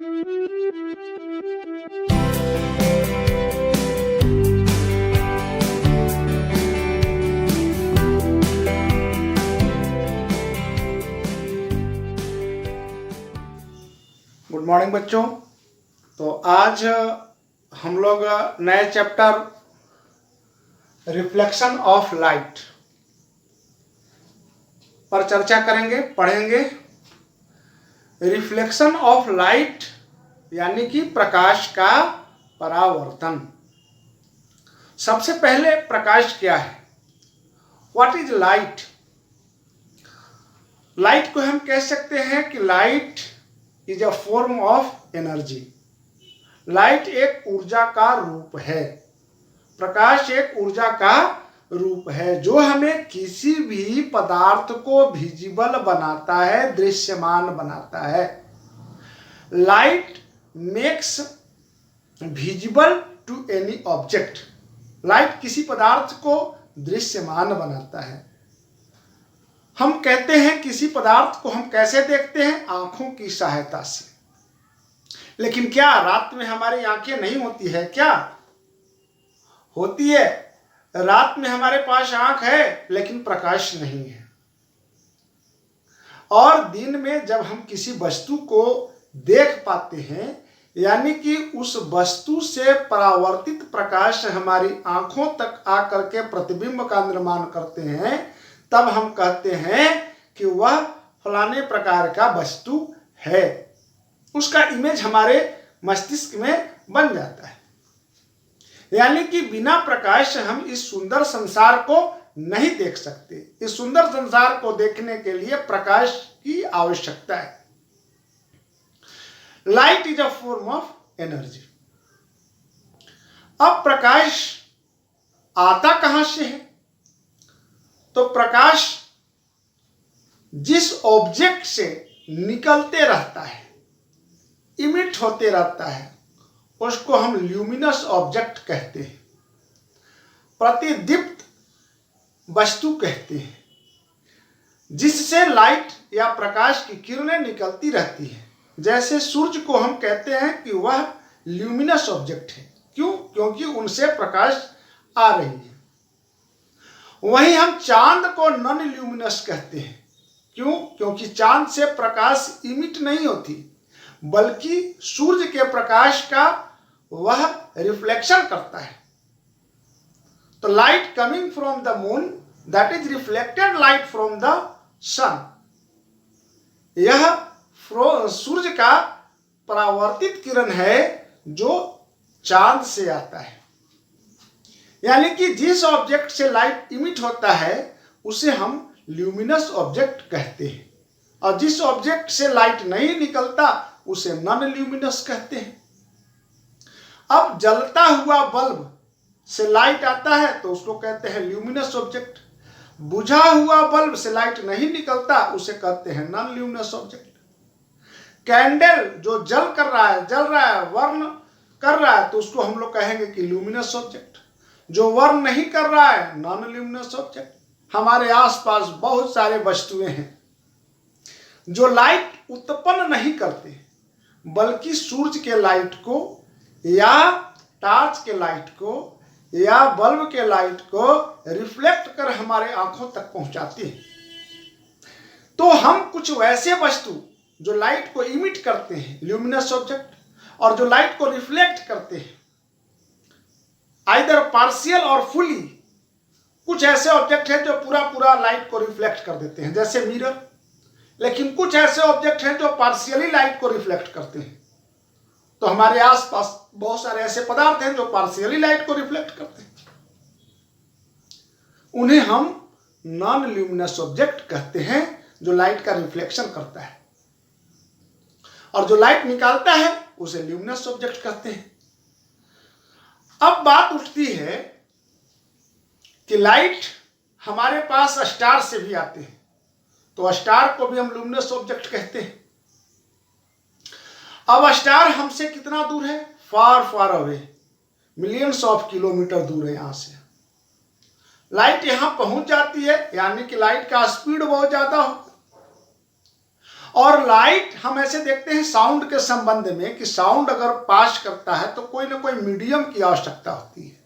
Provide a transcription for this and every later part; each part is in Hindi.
गुड मॉर्निंग बच्चों। तो आज हम लोग नए चैप्टर रिफ्लेक्शन ऑफ लाइट पर चर्चा करेंगे, पढ़ेंगे। रिफ्लेक्शन ऑफ लाइट यानी कि प्रकाश का परावर्तन। सबसे पहले प्रकाश क्या है? What is light? लाइट को हम कह सकते हैं कि light is a form of energy. Light एक ऊर्जा का रूप है। प्रकाश एक ऊर्जा का रूप है जो हमें किसी भी पदार्थ को विजिबल बनाता है, दृश्यमान बनाता है। Light makes visible to any object. Light किसी पदार्थ को दृश्यमान बनाता है। हम कहते हैं किसी पदार्थ को हम कैसे देखते हैं? आंखों की सहायता से। लेकिन क्या रात में हमारी आंखें नहीं होती है? क्या होती है? रात में हमारे पास आंख है लेकिन प्रकाश नहीं है। और दिन में जब हम किसी वस्तु को देख पाते हैं, यानी कि उस वस्तु से परावर्तित प्रकाश हमारी आंखों तक आकर के प्रतिबिंब का निर्माण करते हैं, तब हम कहते हैं कि वह फलाने प्रकार का वस्तु है। उसका इमेज हमारे मस्तिष्क में बन जाता है। यानी कि बिना प्रकाश हम इस सुंदर संसार को नहीं देख सकते। इस सुंदर संसार को देखने के लिए प्रकाश की आवश्यकता है। Light is a form of energy. अब प्रकाश आता कहां से है? तो प्रकाश जिस ऑब्जेक्ट से निकलते रहता है, इमिट होते रहता है, उसको हम ल्यूमिनस ऑब्जेक्ट कहते हैं, प्रतिदीप्त वस्तु कहते हैं, जिससे लाइट या प्रकाश की किरणें निकलती रहती हैं। जैसे सूर्य को हम कहते हैं कि वह ल्यूमिनस ऑब्जेक्ट है। क्यों? क्योंकि उनसे प्रकाश आ रही है। वहीं हम चांद को नॉन ल्यूमिनस कहते हैं। क्यों? क्योंकि चांद से प्रकाश इमिट नहीं होती, बल्कि सूर्य के प्रकाश का वह रिफ्लेक्शन करता है। तो light coming from the moon, that is reflected light from the sun. यह सूर्य का परावर्तित किरण है जो चांद से आता है। यानी कि जिस ऑब्जेक्ट से लाइट इमिट होता है उसे हम ल्यूमिनस ऑब्जेक्ट कहते हैं, और जिस ऑब्जेक्ट से लाइट नहीं निकलता उसे नॉन ल्यूमिनस कहते हैं। अब जलता हुआ बल्ब से लाइट आता है तो उसको कहते हैं ल्यूमिनस ऑब्जेक्ट। बुझा हुआ बल्ब से लाइट नहीं निकलता उसे कहते हैं नॉन ल्यूमिनस ऑब्जेक्ट। कैंडल जो जल रहा है, वर्न कर रहा है, तो उसको हम लोग कहेंगे कि ल्यूमिनस ऑब्जेक्ट। जो वर्न नहीं कर रहा है, नॉन ल्यूमिनस ऑब्जेक्ट। हमारे आसपास बहुत सारे वस्तुएं हैं जो लाइट उत्पन्न नहीं करते, बल्कि सूरज के लाइट को या टॉर्च के लाइट को या बल्ब के लाइट को रिफ्लेक्ट कर हमारे आंखों तक पहुंचाते हैं। तो हम कुछ वैसे वस्तु जो लाइट को इमिट करते हैं, ल्यूमिनस ऑब्जेक्ट, और जो लाइट को रिफ्लेक्ट करते हैं, आइदर पार्शियल और फुली। कुछ ऐसे ऑब्जेक्ट हैं जो पूरा लाइट को रिफ्लेक्ट कर देते हैं, जैसे मिरर। लेकिन कुछ ऐसे ऑब्जेक्ट हैं जो पार्शियली लाइट को रिफ्लेक्ट करते हैं। तो हमारे आसपास बहुत सारे ऐसे पदार्थ हैं जो पार्शियली लाइट को रिफ्लेक्ट करते हैं। उन्हें हम नॉन ल्यूमिनस ऑब्जेक्ट कहते हैं, जो लाइट का रिफ्लेक्शन करता है। और जो लाइट निकालता है उसे ल्यूमिनस ऑब्जेक्ट कहते हैं। अब बात उठती है कि लाइट हमारे पास स्टार से भी आते हैं, तो स्टार को भी हम ल्यूमिनस ऑब्जेक्ट कहते हैं। अब स्टार हमसे कितना दूर है? Far far away, millions of kilometre दूर है यहां से। लाइट यहां पहुंच जाती है, यानी कि लाइट का स्पीड बहुत ज्यादा हो, और लाइट हम ऐसे देखते हैं साउंड के संबंध में कि साउंड अगर पास करता है तो कोई ना कोई मीडियम की आवश्यकता होती है।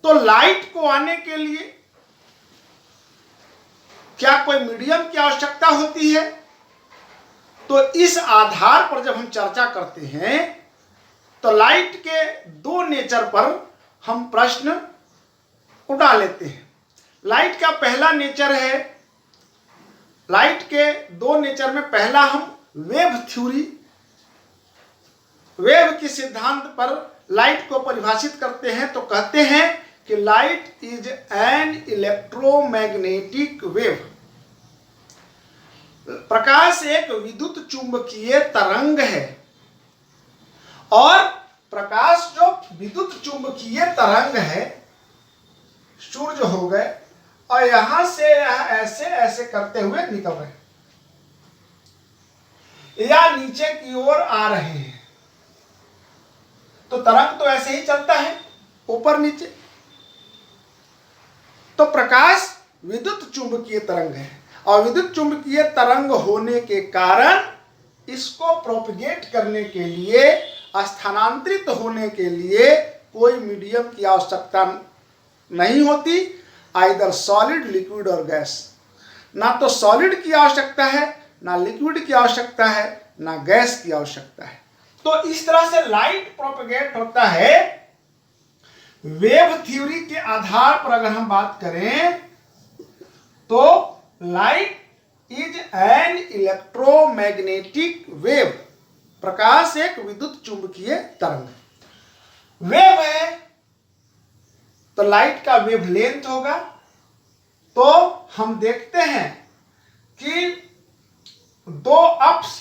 तो लाइट को आने के लिए क्या कोई मीडियम की आवश्यकता होती है? तो इस आधार पर जब हम चर्चा करते हैं तो लाइट के दो नेचर पर हम प्रश्न उठा लेते हैं। लाइट का पहला नेचर है, लाइट के दो नेचर में पहला हम वेव थ्योरी, वेव के सिद्धांत पर लाइट को परिभाषित करते हैं तो कहते हैं कि light is an electromagnetic wave. प्रकाश एक विद्युत चुंबकीय तरंग है और प्रकाश जो विद्युत चुंबकीय तरंग है, सूर्य हो गए और यहां से ऐसे ऐसे करते हुए निकल रहे हैं या नीचे की ओर आ रहे हैं, तो तरंग तो ऐसे ही चलता है ऊपर नीचे। तो प्रकाश विद्युत चुंबकीय तरंग है और विद्युत चुंबकीय तरंग होने के कारण इसको प्रोपगेट करने के लिए, स्थानांतरित होने के लिए कोई मीडियम की आवश्यकता नहीं होती, आइदर सॉलिड, लिक्विड और गैस। ना तो सॉलिड की आवश्यकता है, ना लिक्विड की आवश्यकता है, ना गैस की आवश्यकता है। तो इस तरह से लाइट प्रोपगेट होता है। वेव थ्योरी के आधार पर अगर हम बात करें तो light is an electromagnetic wave. प्रकाश एक विद्युत चुंबकीय तरंग है। वेव है तो लाइट का वेवलेंथ होगा। तो हम देखते हैं कि दो अप्स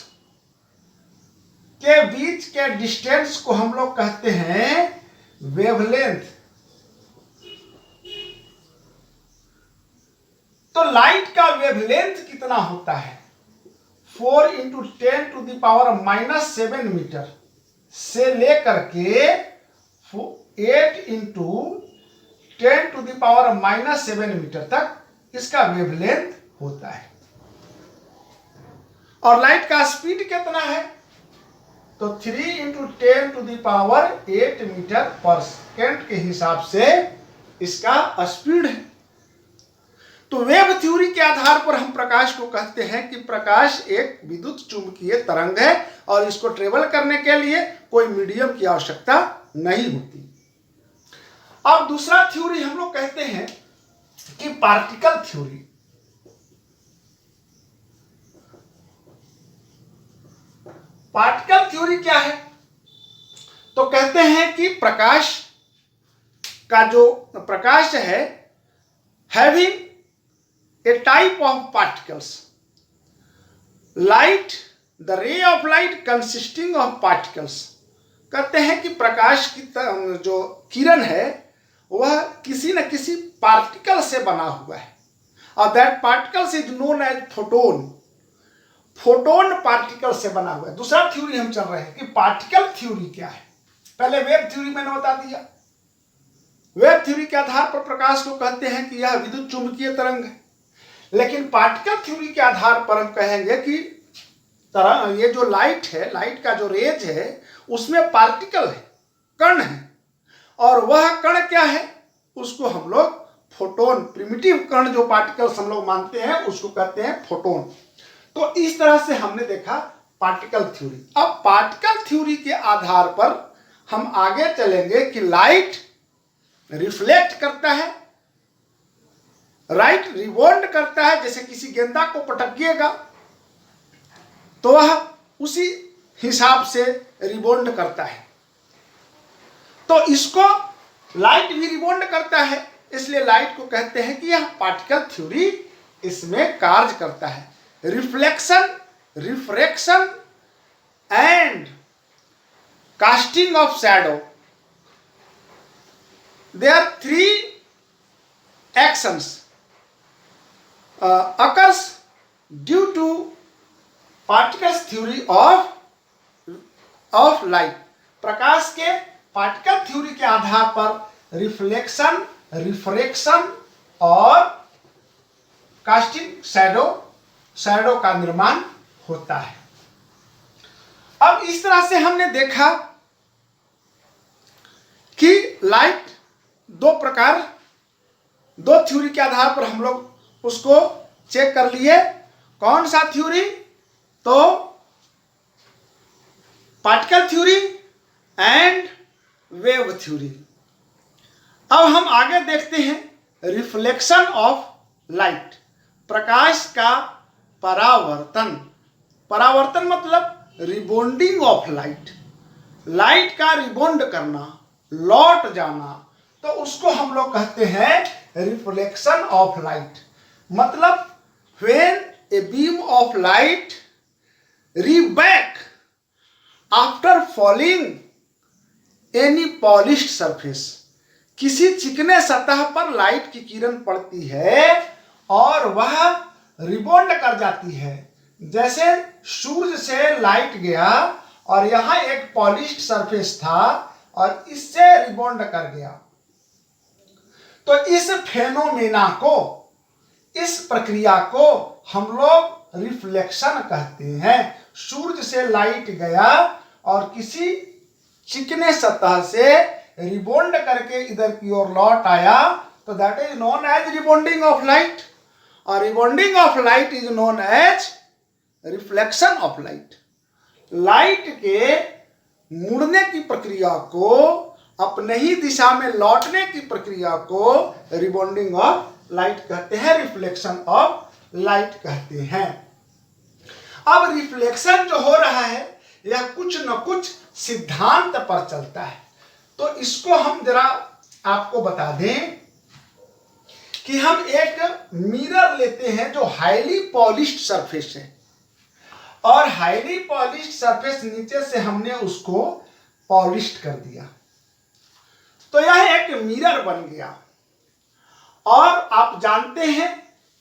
के बीच के डिस्टेंस को हम लोग कहते हैं वेवलेंथ। तो लाइट का वेवलेंथ कितना होता है? 4 × 10⁻⁻7 मीटर से लेकर के 8 × 10⁻⁻7 मीटर तक इसका वेवलेंथ होता है। और लाइट का स्पीड कितना है? तो 3 × 10⁸ मीटर पर सेकेंड के हिसाब से इसका स्पीड है। तो वेव थ्योरी के आधार पर हम प्रकाश को कहते हैं कि प्रकाश एक विद्युत चुंबकीय तरंग है और इसको ट्रेवल करने के लिए कोई मीडियम की आवश्यकता नहीं होती। अब दूसरा थ्योरी हम लोग कहते हैं कि पार्टिकल थ्योरी। पार्टिकल थ्योरी क्या है? तो कहते हैं कि प्रकाश का जो प्रकाश है, having a type of particles, light, the ray of light consisting of particles. कहते हैं कि प्रकाश की जो किरण है वह किसी न किसी पार्टिकल से बना हुआ है और that particles is known as photon. Photon particle से बना हुआ है। दूसरा थ्योरी हम चल रहे हैं कि पार्टिकल थ्योरी क्या है। पहले वेव थ्योरी मैंने बता दिया। वेव थ्योरी के आधार पर प्रकाश को कहते हैं कि यह विद्युत चुंबकीय तरंग है। लेकिन पार्टिकल थ्योरी के आधार पर हम कहेंगे कि तरंग, ये जो लाइट है, लाइट का जो रेज है उसमें पार्टिकल है, कण है, और वह कण क्या है? उसको हम लोग फोटोन, प्रिमिटिव कण जो पार्टिकल्स हम लोग मानते हैं उसको कहते हैं फोटोन। तो इस तरह से हमने देखा पार्टिकल थ्योरी। अब पार्टिकल थ्योरी के आधार पर हम आगे चलेंगे कि लाइट रिफ्लेक्ट करता है, राइट रिबॉन्ड करता है। जैसे किसी गेंदा को पटकिएगा तो वह उसी हिसाब से रिबॉन्ड करता है। तो इसको लाइट भी रिबॉन्ड करता है, इसलिए लाइट को कहते हैं कि यह पार्टिकल थ्योरी इसमें कार्य करता है। Reflection, refraction and casting of shadow, there are 3 actions occurs due to particles theory of light। प्रकाश के पार्टिकल थ्योरी के आधार पर रिफ्लेक्शन, रिफ्रैक्शन और कास्टिंग शैडो शैडो का निर्माण होता है। अब इस तरह से हमने देखा कि लाइट दो थ्योरी के आधार पर हम लोग उसको चेक कर लिए। कौन सा थ्योरी? तो particle theory and wave theory. अब हम आगे देखते हैं रिफ्लेक्शन ऑफ लाइट, प्रकाश का परावर्तन। परावर्तन मतलब रिबॉन्डिंग ऑफ लाइट, लाइट का रिबॉन्ड करना, लौट जाना, तो उसको हम लोग कहते हैं रिफ्लेक्शन ऑफ लाइट। मतलब when a beam of light रीबैक after falling any polished surface, किसी चिकने सतह पर लाइट की किरण पड़ती है और वह रिबॉन्ड कर जाती है। जैसे सूर्य से लाइट गया और यहाँ एक पॉलिश्ड सरफेस था और इससे रिबॉन्ड कर गया, तो इस फेनोमेना को, इस प्रक्रिया को हम लोग रिफ्लेक्शन कहते हैं। सूर्य से लाइट गया और किसी चिकने सतह से रिबॉन्ड करके इधर की ओर लौट आया, तो that is known as rebounding of light, और rebounding of light is known as reflection of light. Light के मुड़ने की प्रक्रिया को, अपने ही दिशा में लौटने की प्रक्रिया को रिबॉन्डिंग ऑफ लाइट कहते हैं, रिफ्लेक्शन ऑफ लाइट कहते हैं। अब रिफ्लेक्शन जो हो रहा है यह कुछ न कुछ सिद्धांत पर चलता है, तो इसको हम जरा आपको बता दें कि हम एक मिरर लेते हैं जो हाईली पॉलिश्ड सरफेस है, और हाईली पॉलिश्ड सरफेस नीचे से हमने उसको पॉलिश्ड कर दिया, तो यह एक मिरर बन गया। और आप जानते हैं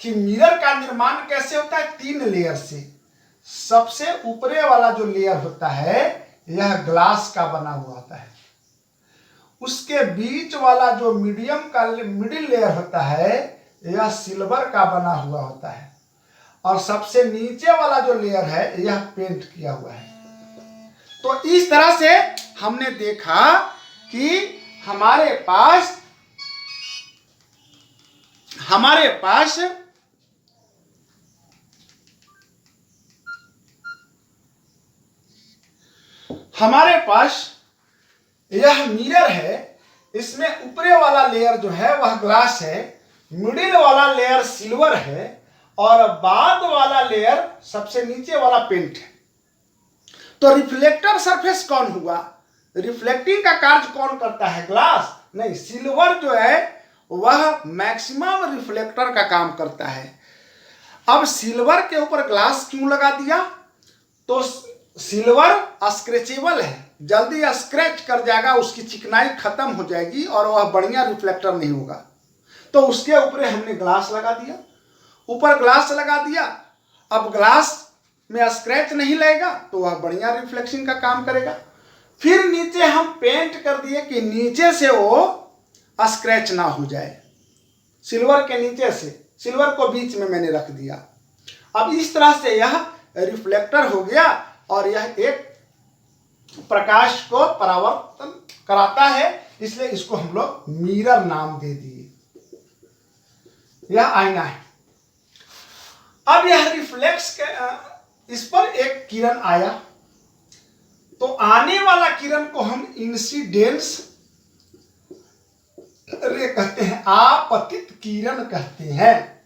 कि मिरर का निर्माण कैसे होता है? 3 लेयर से। सबसे ऊपरे वाला जो लेयर होता है यह ग्लास का बना हुआ होता है, उसके बीच वाला जो मिडिल लेयर होता है यह सिल्वर का बना हुआ होता है, और सबसे नीचे वाला जो लेयर है यह पेंट किया हुआ है। तो इस तरह से हमने देखा कि हमारे पास यह मिरर है, इसमें ऊपरे वाला लेयर जो है वह ग्लास है, मिडिल वाला लेयर सिल्वर है, और बाद वाला लेयर सबसे नीचे वाला पेंट है। तो रिफ्लेक्टर सरफेस कौन हुआ? रिफ्लेक्टिंग का कार्य कौन करता है? ग्लास नहीं, सिल्वर जो है वह मैक्सिमम रिफ्लेक्टर का काम करता है। अब सिल्वर के ऊपर ग्लास क्यों लगा दिया? तो सिल्वर स्क्रैचेबल है, जल्दी स्क्रैच कर जाएगा, उसकी चिकनाई खत्म हो जाएगी और वह बढ़िया रिफ्लेक्टर नहीं होगा। तो उसके ऊपर हमने ग्लास लगा दिया, ऊपर ग्लास लगा दिया। अब ग्लास में स्क्रैच नहीं लगेगा तो वह बढ़िया रिफ्लेक्शन का काम करेगा। फिर नीचे हम पेंट कर दिए कि नीचे से वो स्क्रैच ना हो जाए, सिल्वर के नीचे से, सिल्वर को बीच में मैंने रख दिया। अब इस तरह से यह रिफ्लेक्टर हो गया और यह एक प्रकाश को परावर्तन कराता है, इसलिए इसको हम लोग मिरर नाम दे दिए। यह आईना है। अब यह रिफ्लेक्स इस पर एक किरण आया, तो आने वाला किरण को हम इंसिडेंस रे कहते हैं, आपतित किरण कहते हैं।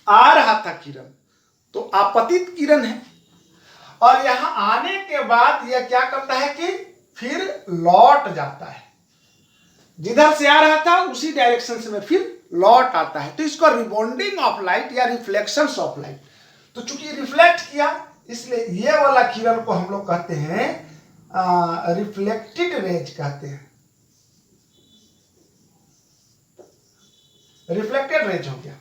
आ रहा था किरण तो आपतित किरण है, और यहां आने के बाद यह क्या करता है कि फिर लौट जाता है, जिधर से आ रहा था उसी डायरेक्शन से में फिर लौट आता है। तो इसको रिबॉन्डिंग ऑफ लाइट या रिफ्लेक्शंस ऑफ लाइट। तो चूंकि रिफ्लेक्ट किया इसलिए ये वाला किरण को हम लोग कहते हैं रिफ्लेक्टेड रेज कहते हैं, रिफ्लेक्टेड रेज हो गया।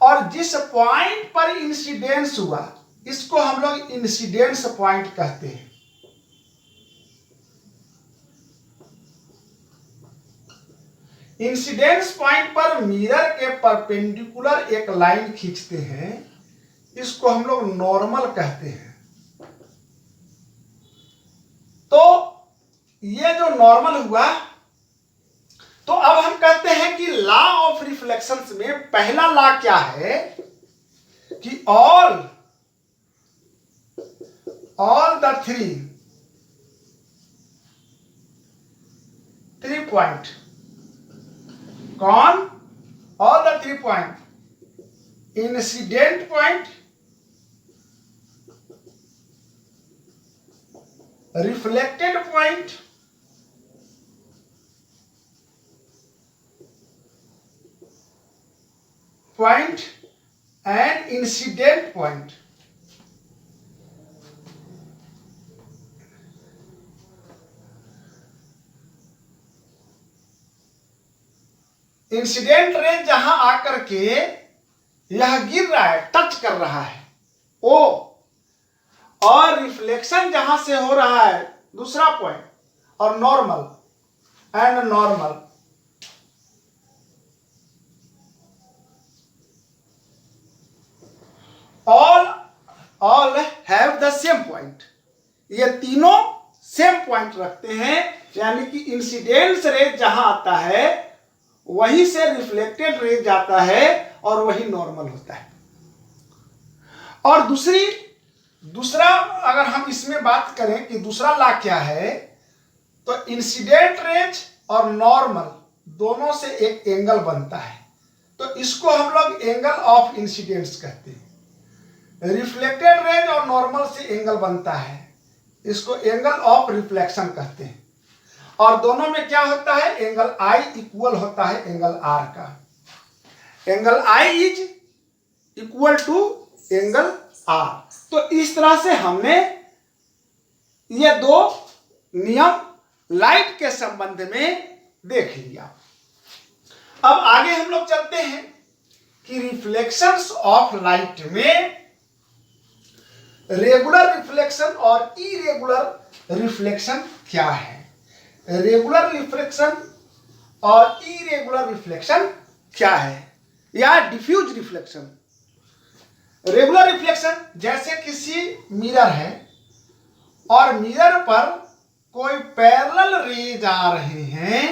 और जिस पॉइंट पर इंसिडेंस हुआ इसको हम लोग इंसिडेंस पॉइंट कहते हैं। इंसिडेंस पॉइंट पर मिरर के परपेंडिकुलर एक लाइन खींचते हैं, इसको हम लोग नॉर्मल कहते हैं। तो ये जो नॉर्मल हुआ, तो अब हम कहते हैं कि लॉ ऑफ रिफ्लेक्शंस में पहला लॉ क्या है कि ऑल द थ्री पॉइंट, कौन? All the 3 point, incident point, reflected point, and incident point. Incident ray जहां आकर के यह गिर रहा है, टच कर रहा है, ओ, और रिफ्लेक्शन जहां से हो रहा है दूसरा पॉइंट, और normal and normal. All have the same point, ये तीनों सेम पॉइंट रखते हैं, यानी कि इंसिडेंट रे जहां आता है वहीं से रिफ्लेक्टेड रे जाता है और वही नॉर्मल होता है। और दूसरा अगर हम इसमें बात करें कि दूसरा लॉ क्या है, तो इंसिडेंट रेज और नॉर्मल दोनों से एक एंगल बनता है, तो इसको हम लोग एंगल ऑफ इंसिडेंस कहते हैं। रिफ्लेक्टेड रेज और नॉर्मल से एंगल बनता है, इसको एंगल ऑफ रिफ्लेक्शन कहते हैं। और दोनों में क्या होता है, एंगल आई इक्वल होता है एंगल आर का। Angle I is equal to angle R. तो इस तरह से हमने ये दो नियम लाइट के संबंध में देख लिया। अब आगे हम लोग चलते हैं कि रिफ्लेक्शंस ऑफ लाइट में रेगुलर रिफ्लेक्शन और इरेगुलर रिफ्लेक्शन क्या है। रेगुलर रिफ्लेक्शन और इरेगुलर रिफ्लेक्शन क्या है, या डिफ्यूज रिफ्लेक्शन। रेगुलर रिफ्लेक्शन, जैसे किसी मिरर है और मिरर पर कोई पैरेलल रेज आ रहे हैं,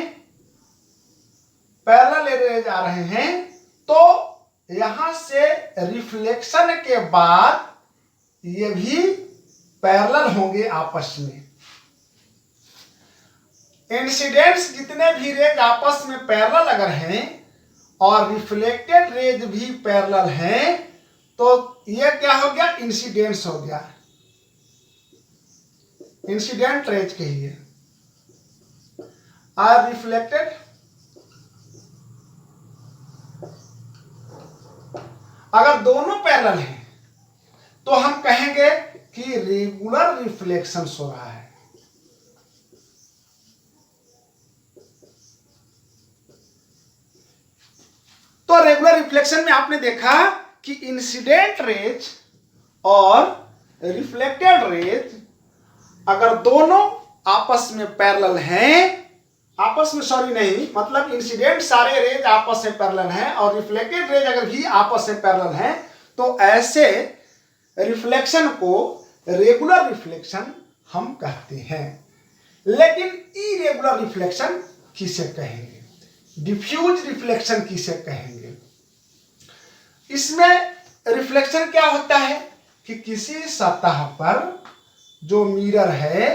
तो यहां से रिफ्लेक्शन के बाद ये भी पैरेलल होंगे आपस में। इंसिडेंट्स जितने भी रेज आपस में पैरेलल अगर हैं और रिफ्लेक्टेड रेज भी पैरेलल हैं, तो ये क्या हो गया, इंसिडेंट्स हो गया। इंसिडेंट रेज कहिए। और रिफ्लेक्टेड, अगर दोनों पैरेलल हैं तो हम कहेंगे कि रेगुलर रिफ्लेक्शन हो रहा है। तो रेगुलर रिफ्लेक्शन में आपने देखा कि इंसिडेंट रेज और रिफ्लेक्टेड रेज अगर दोनों आपस में पैरेलल हैं, मतलब इंसिडेंट सारे रेज आपस में पैरेलल हैं और रिफ्लेक्टेड रेज अगर भी आपस में पैरेलल हैं, तो ऐसे रिफ्लेक्शन को रेगुलर रिफ्लेक्शन हम कहते हैं। लेकिन इरेगुलर रिफ्लेक्शन किसे कहेंगे, डिफ्यूज रिफ्लेक्शन किसे कहेंगे। इसमें रिफ्लेक्शन क्या होता है कि किसी सतह पर जो मिरर है,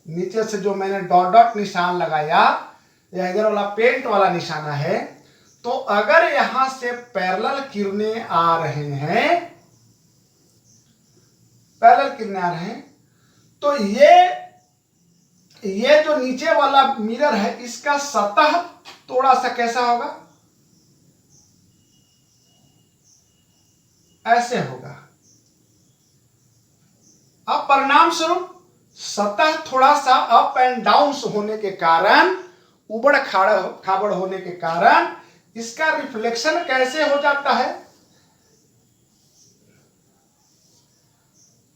नीचे से जो मैंने डॉट डॉट निशान लगाया या इधर वाला पेंट वाला निशाना है, तो अगर यहां से पैरेलल किरणें आ रहे हैं, तो ये जो नीचे वाला मिरर है इसका सतह थोड़ा सा कैसा होगा, ऐसे होगा। अब परिणाम स्वरूप सतह थोड़ा सा अप एंड डाउन होने के कारण, उबड़ खाबड़ होने के कारण इसका रिफ्लेक्शन कैसे हो जाता है,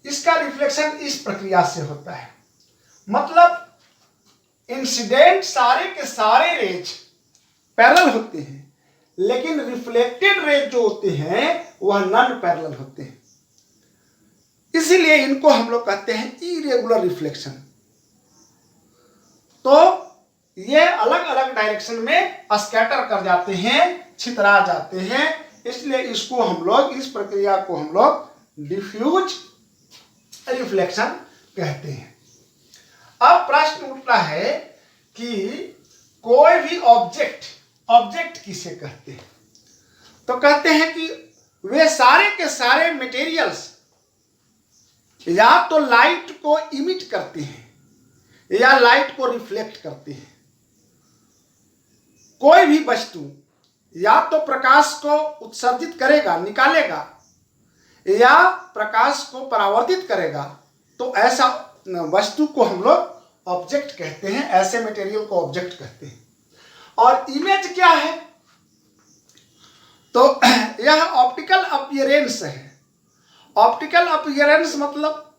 इसका रिफ्लेक्शन इस प्रक्रिया से होता है। मतलब इंसिडेंट सारे के सारे रेज पैरेलल होते हैं, लेकिन रिफ्लेक्टेड रेज जो होते हैं वह नॉन पैरेलल होते हैं। इसीलिए इनको हम लोग कहते हैं इरेगुलर रिफ्लेक्शन। तो ये अलग अलग डायरेक्शन में स्कैटर कर जाते हैं, छितरा जाते हैं, इसलिए इसको हम लोग, इस प्रक्रिया को हम लोग डिफ्यूज रिफ्लेक्शन कहते हैं। अब प्रश्न उठता है कि कोई भी ऑब्जेक्ट किसे कहते हैं? तो कहते हैं कि वे सारे के सारे मटेरियल्स या तो लाइट को इमिट करते हैं या लाइट को रिफ्लेक्ट करते हैं। कोई भी वस्तु या तो प्रकाश को उत्सर्जित करेगा, निकालेगा, या प्रकाश को परावर्तित करेगा। तो ऐसा वस्तु को हम लोग ऑब्जेक्ट कहते हैं, ऐसे मटेरियल को ऑब्जेक्ट कहते हैं। और इमेज क्या है? तो यह ऑप्टिकल अपीयरेंस है। ऑप्टिकल अपीयरेंस मतलब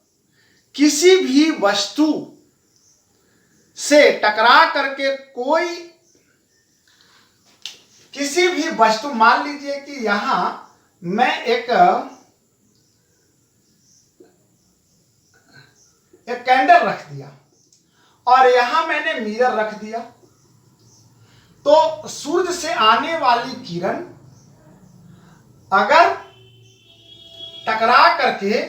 किसी भी वस्तु से टकरा करके कोई, किसी भी वस्तु, मान लीजिए कि यहां मैं एक कैंडल रख दिया और यहां मैंने मिरर रख दिया, तो सूर्य से आने वाली किरण अगर टकरा करके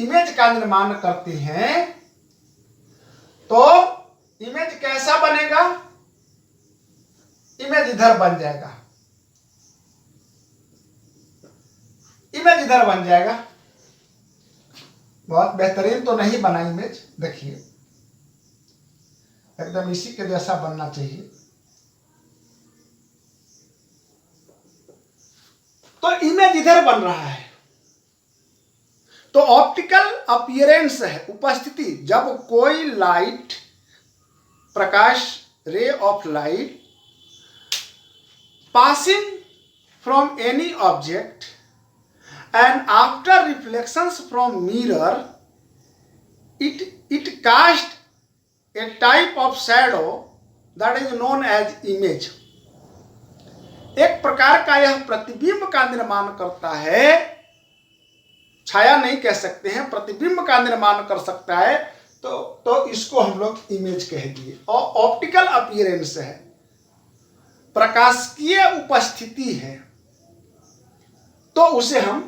इमेज का निर्माण करते हैं तो इमेज कैसा बनेगा? इमेज इधर बन जाएगा, इमेज इधर बन जाएगा। बहुत बेहतरीन तो नहीं बना इमेज, देखिए एकदम इसी के जैसा बनना चाहिए। तो इमेज इधर बन रहा है। तो ऑप्टिकल अपीयरेंस है उपस्थिति, जब कोई light, Prakash, ray of light passing from any object and after reflections from mirror it cast a type of shadow that is known as image। एक प्रकार का यह प्रतिबिंब का निर्माण करता है, छाया नहीं कह सकते हैं, प्रतिबिंब का निर्माण कर सकता है, तो इसको हम लोग इमेज कह दिए। और ऑप्टिकल अपीयरेंस है, प्रकाशिकीय उपस्थिति है, तो उसे हम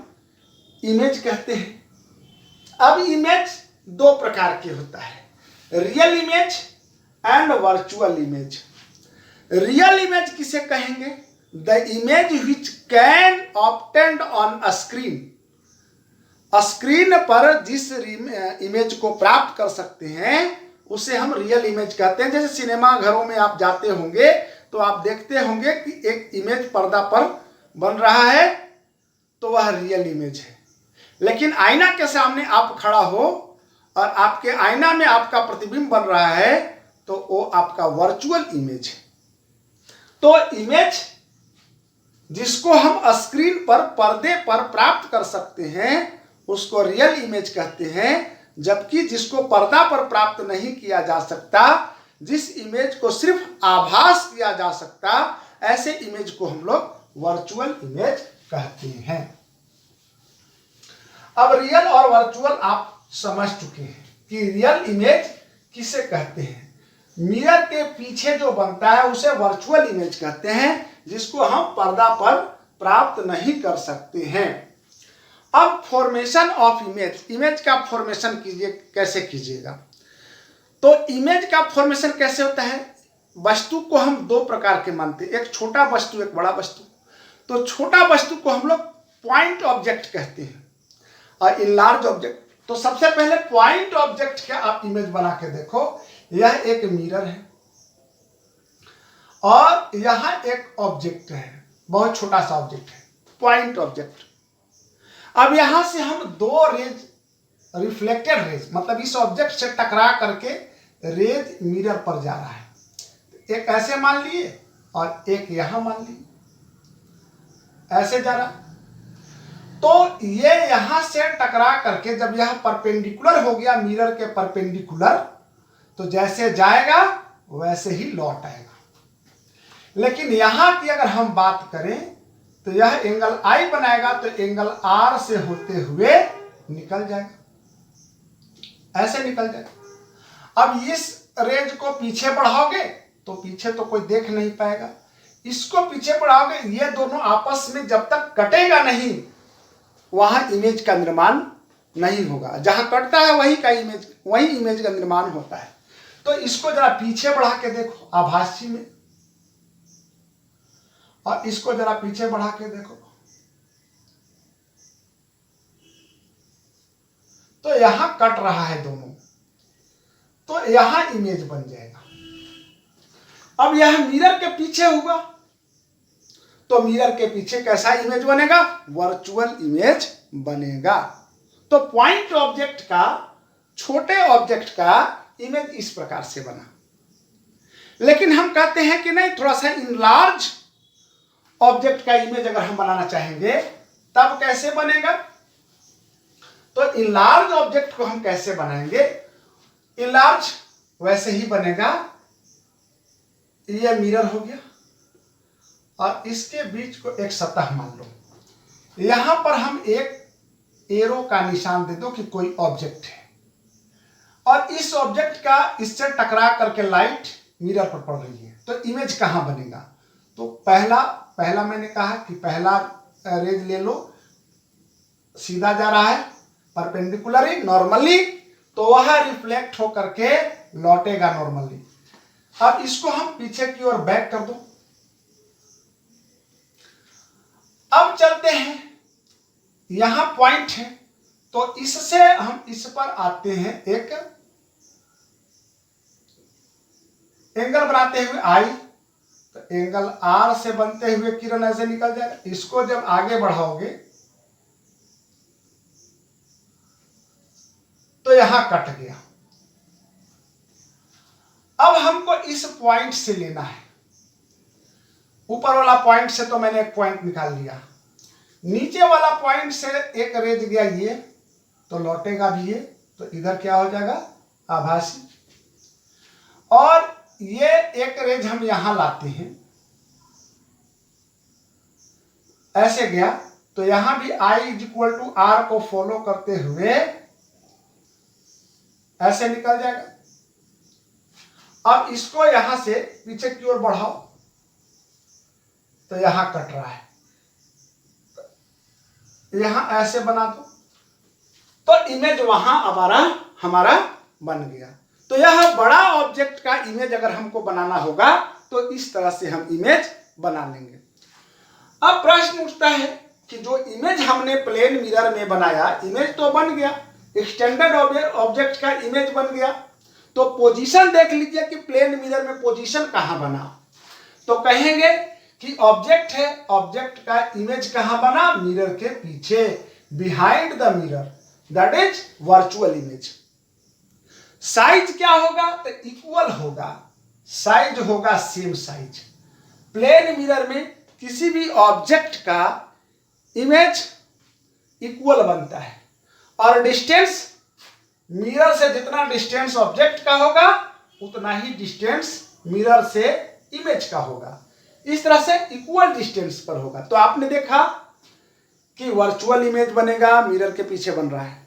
इमेज कहते हैं। अब इमेज दो प्रकार के होता है, real image and virtual image. Real image किसे कहेंगे? The image which can obtained on a screen. Screen पर जिस इमेज को प्राप्त कर सकते हैं उसे हम रियल इमेज कहते हैं। जैसे सिनेमा घरों में आप जाते होंगे तो आप देखते होंगे कि एक इमेज पर्दा पर बन रहा है, तो वह रियल इमेज है। लेकिन आईना के सामने आप खड़ा हो और आपके आईना में आपका प्रतिबिंब बन रहा है, तो वो आपका वर्चुअल इमेज है। तो इमेज जिसको हम स्क्रीन पर, पर्दे पर प्राप्त कर सकते हैं उसको रियल इमेज कहते हैं, जबकि जिसको पर्दा पर प्राप्त नहीं किया जा सकता, जिस इमेज को सिर्फ आभास किया जा सकता, ऐसे इमेज को हम लोग वर्चुअल इमेज कहते हैं। अब रियल और वर्चुअल आप समझ चुके हैं कि रियल इमेज किसे कहते हैं। मिरर के पीछे जो बनता है उसे वर्चुअल इमेज कहते हैं, जिसको हम पर्दा पर प्राप्त नहीं कर सकते हैं। अब फॉर्मेशन ऑफ इमेज, इमेज का फॉर्मेशन कीजिए, कैसे कीजिएगा? तो इमेज का फॉर्मेशन कैसे होता है? वस्तु को हम दो प्रकार के मानते हैं, एक छोटा वस्तु, एक बड़ा वस्तु। तो छोटा वस्तु को हम लोग पॉइंट ऑब्जेक्ट कहते हैं और इनलार्ज ऑब्जेक्ट। तो सबसे पहले पॉइंट ऑब्जेक्ट का आप इमेज बना के देखो। यह एक मिरर है और यहां एक ऑब्जेक्ट है, बहुत छोटा सा ऑब्जेक्ट है, पॉइंट ऑब्जेक्ट। अब यहां से हम दो रेज, रिफ्लेक्टेड रेज, मतलब इस ऑब्जेक्ट से टकरा करके रेज मिरर पर जा रहा है। एक ऐसे मान लिए और एक यहां मान लिए, ऐसे जा रहा। तो ये यहां से टकरा करके जब यह परपेंडिकुलर हो गया मिरर के परपेंडिकुलर, तो जैसे जाएगा वैसे ही लौट आएगा। लेकिन यहां की अगर हम बात करें तो यह एंगल आई बनाएगा, तो एंगल आर से होते हुए निकल जाएगा। ऐसे निकल जाएगा। अब इस रेज को पीछे बढ़ाओगे तो पीछे तो कोई देख नहीं पाएगा, इसको पीछे बढ़ाओगे, ये दोनों आपस में जब तक कटेगा नहीं वहां इमेज का निर्माण नहीं होगा। जहां कटता है वही इमेज का निर्माण होता है। तो इसको जरा पीछे बढ़ा के देखो आभासी में, और इसको जरा पीछे बढ़ा के देखो, तो यहां कट रहा है दोनों, तो यहां इमेज बन जाएगा। अब यह मिरर के पीछे हुआ तो मिरर के पीछे कैसा इमेज बनेगा? वर्चुअल इमेज बनेगा। तो पॉइंट ऑब्जेक्ट का, छोटे ऑब्जेक्ट का इमेज इस प्रकार से बना। लेकिन हम कहते हैं कि नहीं, थोड़ा सा इनलार्ज ऑब्जेक्ट का इमेज अगर हम बनाना चाहेंगे तब कैसे बनेगा? तो इनलार्ज ऑब्जेक्ट को हम कैसे बनाएंगे? इनलार्ज वैसे ही बनेगा, ये मिरर हो गया और इसके बीच को एक सतह मान लो, यहां पर हम एक एरो का निशान दे दो कि कोई ऑब्जेक्ट है, और इस ऑब्जेक्ट का इससे टकरा करके लाइट मिरर पर पड़ रही है, तो इमेज कहां बनेगा? तो पहला मैंने कहा कि पहला रेज ले लो, सीधा जा रहा है परपेंडिकुलरली नॉर्मली, तो वह रिफ्लेक्ट होकर के लौटेगा नॉर्मली। अब इसको हम पीछे की ओर बैक कर दो। अब चलते हैं, यहां पॉइंट है तो इससे हम इस पर आते हैं, एक एंगल बनाते हुए आई, तो एंगल आर से बनते हुए किरण ऐसे निकल जाएगा। इसको जब आगे बढ़ाओगे तो यहां कट गया। अब हमको इस पॉइंट से लेना है, ऊपर वाला पॉइंट से तो मैंने एक पॉइंट निकाल लिया, नीचे वाला पॉइंट से एक रेज गया ये, तो लौटेगा भी ये, तो इधर क्या हो जाएगा? आभासी। और ये एक रेज हम यहां लाते हैं, ऐसे गया, तो यहां भी I = R को फॉलो करते हुए ऐसे निकल जाएगा। अब इसको यहां से पीछे की ओर बढ़ाओ तो यहां कट रहा है, यहां ऐसे बना दो, तो इमेज वहां हमारा बन गया। तो यह बड़ा ऑब्जेक्ट का इमेज अगर हमको बनाना होगा तो इस तरह से हम इमेज बना लेंगे। अब प्रश्न उठता है कि जो इमेज हमने प्लेन मिरर में बनाया, इमेज तो बन गया, एक्सटेंडेड ऑब्जेक्ट का इमेज बन गया, तो पोजीशन देख लीजिए कि प्लेन मिरर में पोजीशन कहां बना। तो कहेंगे कि ऑब्जेक्ट है, ऑब्जेक्ट का इमेज कहां बना? मिरर के पीछे, behind the mirror, that is virtual image. Size क्या होगा? तो इक्वल होगा, साइज होगा सेम साइज। प्लेन मिरर में किसी भी ऑब्जेक्ट का इमेज इक्वल बनता है, और डिस्टेंस मिरर से जितना डिस्टेंस ऑब्जेक्ट का होगा उतना ही डिस्टेंस मिरर से इमेज का होगा। इस तरह से इक्वल डिस्टेंस पर होगा। तो आपने देखा कि वर्चुअल इमेज बनेगा, मिरर के पीछे बन रहा है,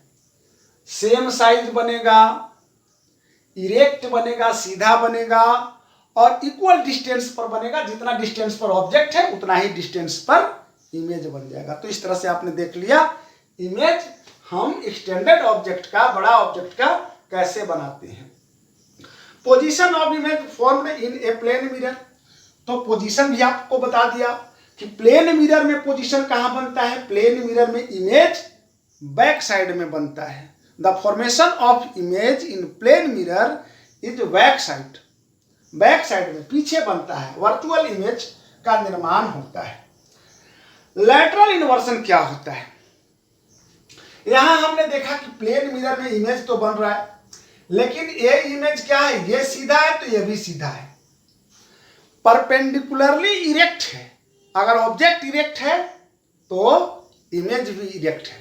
सेम साइज बनेगा, इरेक्ट बनेगा, सीधा बनेगा, और इक्वल डिस्टेंस पर बनेगा। जितना डिस्टेंस पर ऑब्जेक्ट है उतना ही डिस्टेंस पर इमेज बन जाएगा। तो इस तरह से आपने देख लिया इमेज हम एक्सटेंडेड ऑब्जेक्ट का, बड़ा ऑब्जेक्ट का कैसे बनाते हैं। Position of image formed in a plane mirror, तो पोजीशन भी आपको बता दिया कि प्लेन मिरर में पोजीशन कहां बनता है? प्लेन मिरर में इमेज बैक साइड में बनता है। The formation of image in plane mirror is back side, back side में पीछे बनता है, वर्चुअल इमेज का निर्माण होता है। लैटरल इन्वर्सन क्या होता है? यहां हमने देखा कि प्लेन मिरर में इमेज तो बन रहा है, लेकिन ये इमेज क्या है? ये सीधा है तो ये भी सीधा है, परपेंडिकुलरली इरेक्ट है। अगर ऑब्जेक्ट इरेक्ट है तो इमेज भी इरेक्ट है।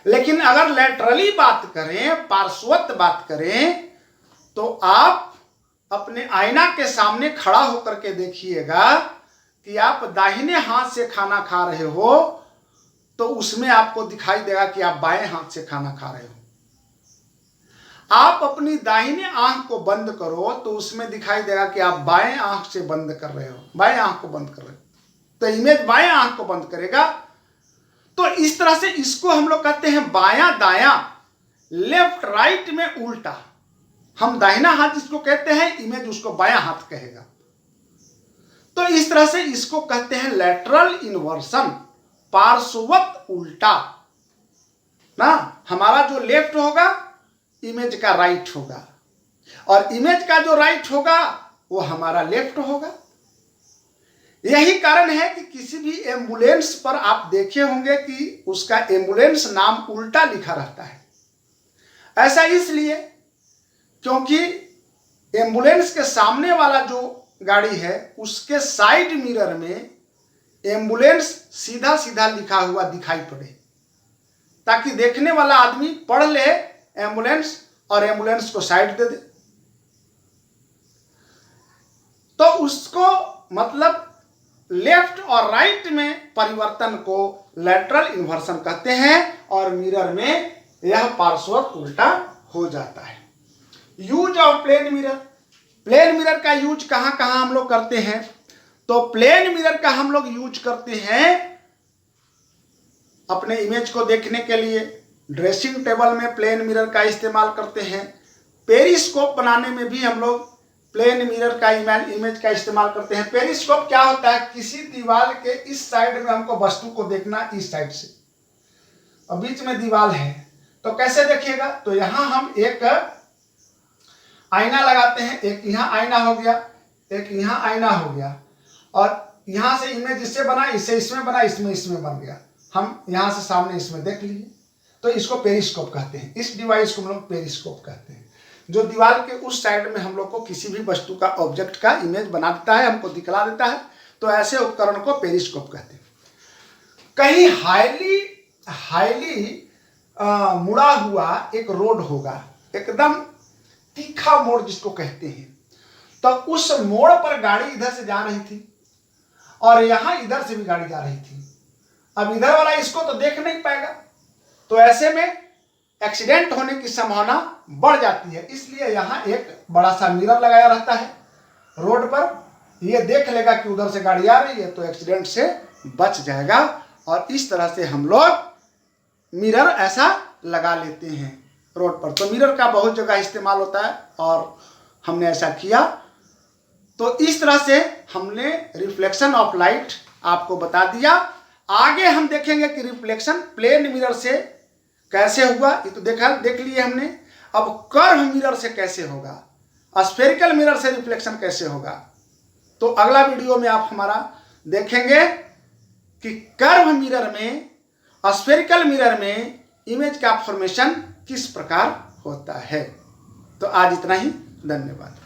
लेकिन अगर लैटरली बात करें, पार्श्वत बात करें, तो आप अपने आईना के सामने खड़ा होकर के देखिएगा कि आप दाहिने हाथ से खाना खा रहे हो तो उसमें आपको दिखाई देगा कि आप बाएं हाथ से खाना खा रहे हो। आप अपनी दाहिने आंख को बंद करो तो उसमें दिखाई देगा कि आप बाएं आंख से बंद कर रहे हो, बाएं आंख को बंद कर रहे हो, तो इमेज बाएं आंख को बंद करेगा। तो इस तरह से इसको हम लोग कहते हैं बायां दायां, लेफ्ट राइट में उल्टा। हम दाहिना हाथ जिसको कहते हैं, इमेज उसको बायां हाथ कहेगा। तो इस तरह से इसको कहते हैं लैटरल इन्वर्सन, पार्श्ववत उल्टा ना। हमारा जो लेफ्ट होगा इमेज का राइट होगा, और इमेज का जो राइट होगा वो हमारा लेफ्ट होगा। यही कारण है कि किसी भी एम्बुलेंस पर आप देखे होंगे कि उसका एम्बुलेंस नाम उल्टा लिखा रहता है। ऐसा इसलिए क्योंकि एम्बुलेंस के सामने वाला जो गाड़ी है उसके साइड मिरर में एम्बुलेंस सीधा सीधा लिखा हुआ दिखाई पड़े, ताकि देखने वाला आदमी पढ़ ले एम्बुलेंस और एम्बुलेंस को साइड दे दे। तो उसको मतलब लेफ्ट और राइट में परिवर्तन को लैटरल इन्वर्सन कहते हैं, और मिरर में यह पार्श्ववत उल्टा हो जाता है। Use of plane mirror. Plane mirror का यूज कहां कहां हम लोग करते हैं? तो प्लेन मिरर का हम लोग यूज करते हैं अपने इमेज को देखने के लिए। ड्रेसिंग टेबल में प्लेन मिरर का इस्तेमाल करते हैं। पेरिस्कोप बनाने में भी हम लोग प्लेन मिरर का इमेज का इस्तेमाल करते हैं। पेरिस्कोप क्या होता है? किसी दीवार के इस साइड में हमको वस्तु को देखना, इस साइड से, और बीच में दीवार है, तो कैसे देखिएगा? तो यहां हम एक आईना लगाते हैं, एक यहाँ आईना हो गया, एक यहाँ आईना हो गया, और यहाँ से इमेज इससे बना, इससे इसमें बना, इसमें इसमें बन गया। हम यहाँ से सामने इसमें देख लिए, तो इसको पेरिस्कोप कहते हैं। इस डिवाइस को हम लोग पेरिस्कोप कहते हैं, जो दीवार के उस साइड में हम लोग को किसी भी वस्तु का, ऑब्जेक्ट का इमेज बना देता है, हमको दिखला देता है। तो ऐसे उपकरण को पेरिस्कोप कहते हैं। कहीं हाईली मुड़ा हुआ एक रोड होगा, एकदम तीखा मोड़ जिसको कहते हैं, तो उस मोड़ पर गाड़ी इधर से जा रही थी और यहां इधर से भी गाड़ी जा रही थी। अब इधर वाला इसको तो देख नहीं पाएगा, तो ऐसे में एक्सीडेंट होने की संभावना बढ़ जाती है। इसलिए यहां एक बड़ा सा मिरर लगाया रहता है रोड पर। ये देख लेगा कि उधर से गाड़ी आ रही है, तो एक्सीडेंट से बच जाएगा। और इस तरह से हम लोग मिरर ऐसा लगा लेते हैं रोड पर। तो मिरर का बहुत जगह इस्तेमाल होता है और हमने ऐसा किया। तो इस तरह से हमने रिफ्लेक्शन ऑफ लाइट आपको बता दिया। आगे हम देखेंगे कि रिफ्लेक्शन प्लेन मिरर से कैसे हुआ, ये तो देख लिए हमने। अब कर्व मिरर से कैसे होगा, स्फेरिकल मिरर से रिफ्लेक्शन कैसे होगा, तो अगला वीडियो में आप हमारा देखेंगे कि कर्व मिरर में, स्फेरिकल मिरर में इमेज का फॉर्मेशन किस प्रकार होता है। तो आज इतना ही, धन्यवाद।